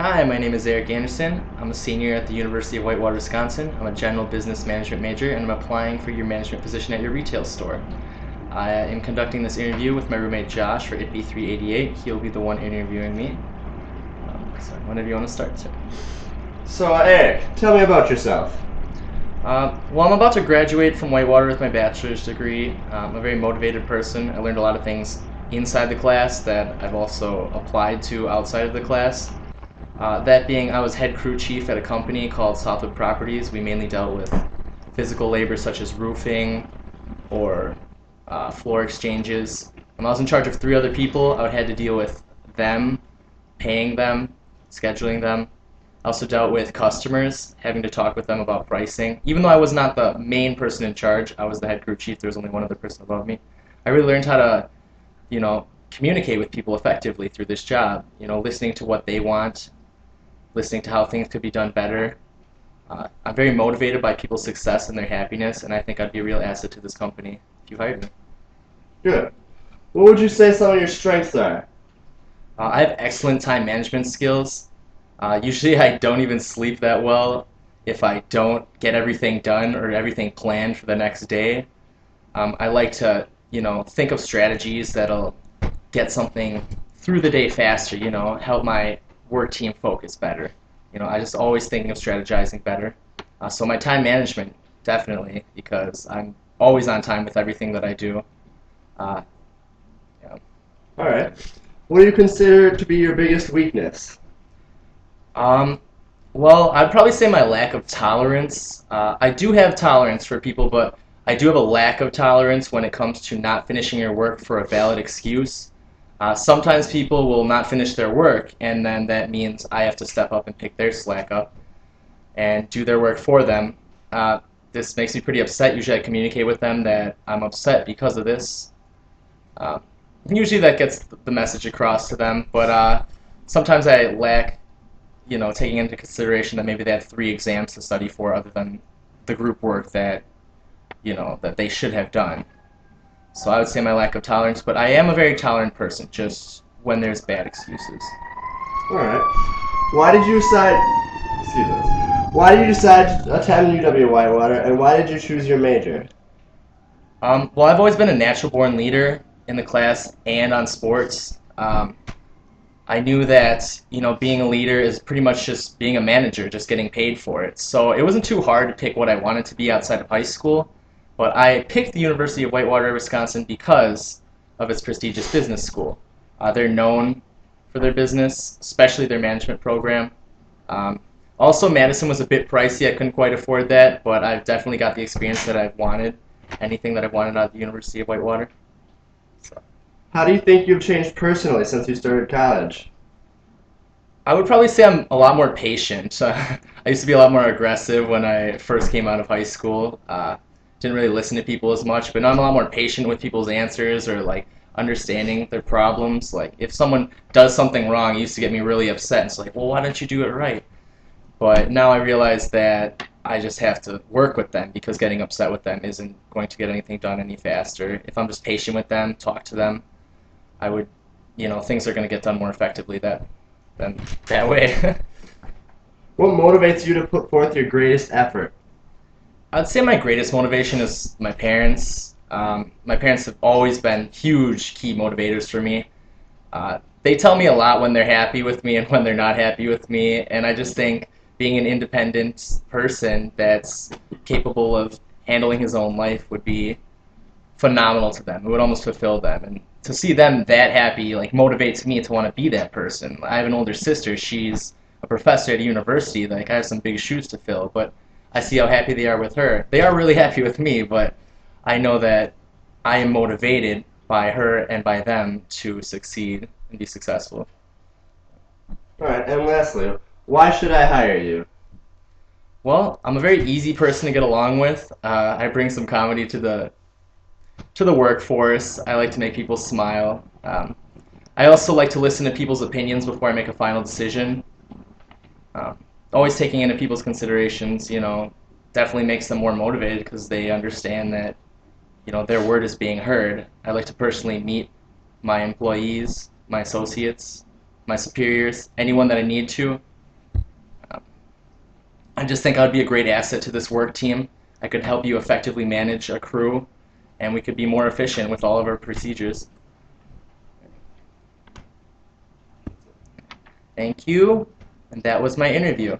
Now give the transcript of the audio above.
Hi, my name is Eric Anderson. I'm a senior at the University of Whitewater, Wisconsin. I'm a general business management major and I'm applying for your management position at your retail store. I am conducting this interview with my roommate Josh for ITBE 388. He'll be the one interviewing me. So whenever you want to start, sir. So, Eric, tell me about yourself. Well, I'm about to graduate from Whitewater with my bachelor's degree. I'm a very motivated person. I learned a lot of things inside the class that I've also applied to outside of the class. That being, I was head crew chief at a company called Southwood Properties. We mainly dealt with physical labor such as roofing or floor exchanges. I was in charge of 3 other people. I had to deal with them, paying them, scheduling them. I also dealt with customers, having to talk with them about pricing. Even though I was not the main person in charge, I was the head crew chief. There was only one other person above me. I really learned how to, communicate with people effectively through this job. Listening to what they want, listening to how things could be done better. I'm very motivated by people's success and their happiness, and I think I'd be a real asset to this company if you hired me. Good. What would you say some of your strengths are? I have excellent time management skills. Usually I don't even sleep that well if I don't get everything done or everything planned for the next day. I like to, think of strategies that'll get something through the day faster, help my work team focus better. I just always thinking of strategizing better. So my time management, definitely, because I'm always on time with everything that I do. Yeah. All right. What do you consider to be your biggest weakness? Well, I'd probably say my lack of tolerance. I do have tolerance for people, but I do have a lack of tolerance when it comes to not finishing your work for a valid excuse. Sometimes people will not finish their work, and then that means I have to step up and pick their slack up and do their work for them. This makes me pretty upset. Usually I communicate with them that I'm upset because of this. Usually that gets the message across to them, but sometimes I lack, taking into consideration that maybe they have 3 exams to study for other than the group work that, that they should have done. So I would say my lack of tolerance, but I am a very tolerant person, just when there's bad excuses. All right. Why did you decide? Excuse us. Why did you decide to attend UW Whitewater, and why did you choose your major? Well, I've always been a natural-born leader in the class and on sports. I knew that, being a leader is pretty much just being a manager, just getting paid for it. So it wasn't too hard to pick what I wanted to be outside of high school. But I picked the University of Whitewater, Wisconsin because of its prestigious business school. They're known for their business, especially their management program. Also, Madison was a bit pricey. I couldn't quite afford that, but I've definitely got the experience that I've wanted, anything that I've wanted out of the University of Whitewater. So. How do you think you've changed personally since you started college? I would probably say I'm a lot more patient. I used to be a lot more aggressive when I first came out of high school. Didn't really listen to people as much, but now I'm a lot more patient with people's answers or understanding their problems. If someone does something wrong, it used to get me really upset. It's well, why don't you do it right? But now I realize that I just have to work with them because getting upset with them isn't going to get anything done any faster. If I'm just patient with them, talk to them, I would, things are going to get done more effectively than that way. What motivates you to put forth your greatest effort? I'd say my greatest motivation is my parents. My parents have always been huge key motivators for me. They tell me a lot when they're happy with me and when they're not happy with me, and I just think being an independent person that's capable of handling his own life would be phenomenal to them. It would almost fulfill them, and to see them that happy motivates me to want to be that person. I have an older sister. She's a professor at a university. I have some big shoes to fill, but I see how happy they are with her. They are really happy with me, but I know that I am motivated by her and by them to succeed and be successful. All right, and lastly, why should I hire you? Well, I'm a very easy person to get along with. I bring some comedy to the workforce. I like to make people smile. I also like to listen to people's opinions before I make a final decision. Always taking into people's considerations, definitely makes them more motivated because they understand that, their word is being heard. I like to personally meet my employees, my associates, my superiors, anyone that I need to, I just think I would be a great asset to this work team. I could help you effectively manage a crew, and we could be more efficient with all of our procedures. Thank you, and that was my interview.